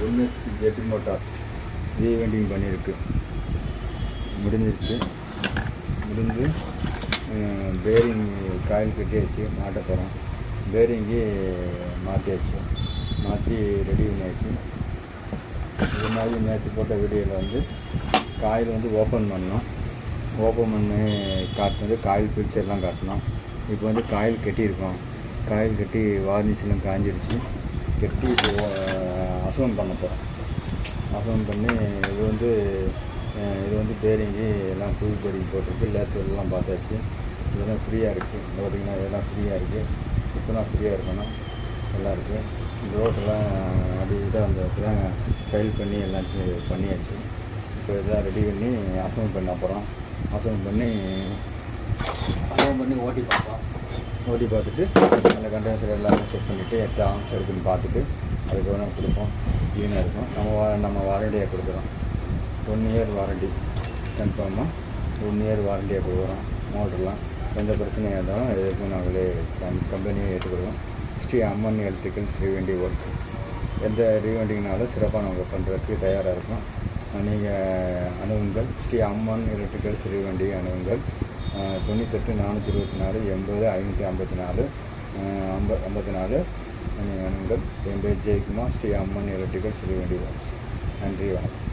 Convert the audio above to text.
1 HP jet motor rewinding பண்ணியிருக்கு. முடிஞ்சிருச்சு. முடிஞ்சு பேரிங் காயில் கட்டியாச்சு, மாட்ட போகிறோம். பேரிங்கு மாற்றியாச்சு, மாற்றி ரெடி பண்ணியாச்சு. இது மாதிரி நேற்று போட்ட வீடியோவில் வந்து காயில் வந்து ஓப்பன் பண்ணோம். ஓப்பன் பண்ணி காட்டினது காயில் பிக்சர்லாம் காட்டினோம். இப்போ வந்து காயில் கட்டியிருக்கோம். காயில் கட்டி வார்னிஷ்லாம் காஞ்சிருச்சு. கட்டி இப்போ அசௌண்ட் பண்ண போகிறோம். அசௌண்ட் பண்ணி இது வந்து பேரிங்கு எல்லாம் புது பேரிங் போட்டிருக்கு. லேட்டர்லாம் பார்த்தாச்சு. இதெல்லாம் ஃப்ரீயாக இருக்குது. பார்த்திங்கன்னா இதெல்லாம் ஃப்ரீயாக இருக்குது. சுத்தமாக ஃப்ரீயாக இருக்கணும். எல்லாம் இருக்குது. ரோட்டெல்லாம் அப்படி இதாக அந்த இப்போதான் டைல் பண்ணி எல்லாம் பண்ணியாச்சு. இப்போ இதெல்லாம் ரெடி பண்ணி அசௌண்ட் பண்ண போகிறோம். அசௌண்ட் பண்ணி ஓட்டி பார்ப்போம். ஓட்டி பார்த்துட்டு அந்த கண்டென்சர் எல்லாமே செக் பண்ணிவிட்டு எத்தனை ஆம்ஸ் இருக்குதுன்னு பார்த்துட்டு அதுக்கு கொடுப்போம். க்ளீனாக இருக்கும். நம்ம வாரண்டியாக கொடுக்குறோம். 1 இயர் வாரண்டி கன்ஃபார்மாக 1 இயர் வாரண்டியாக கொடுக்குறோம். மோட்டர்லாம் எந்த பிரச்சனையாக இருந்தாலும் எதுக்கும் நாங்களே கம்பெனியை ஏற்றுக்கிடுவோம். ஸ்ரீ அம்மன் எலக்ட்ரிக்கல்ஸ் ரீவெண்டிங் ஒர்க்ஸ். எந்த ரீவெண்டிங்னாலும் சிறப்பாக நாங்கள் பண்ணுறதுக்கு தயாராக இருக்கும். நீங்கள் அணுகுங்கள். ஸ்ரீ அம்மன் எலக்ட்ரிக்கல்ஸ் ரீவெண்டிங் அணுகுங்கள். 98 424 80 554 54 நீங்கள் அணுகுங்கள். என் பேர் ஜெயக்குமார். ஸ்ரீ அம்மன் எலக்ட்ரிக்கல்ஸ் ரீவெண்டிங் ஒர்க்ஸ். நன்றி, வணக்கம்.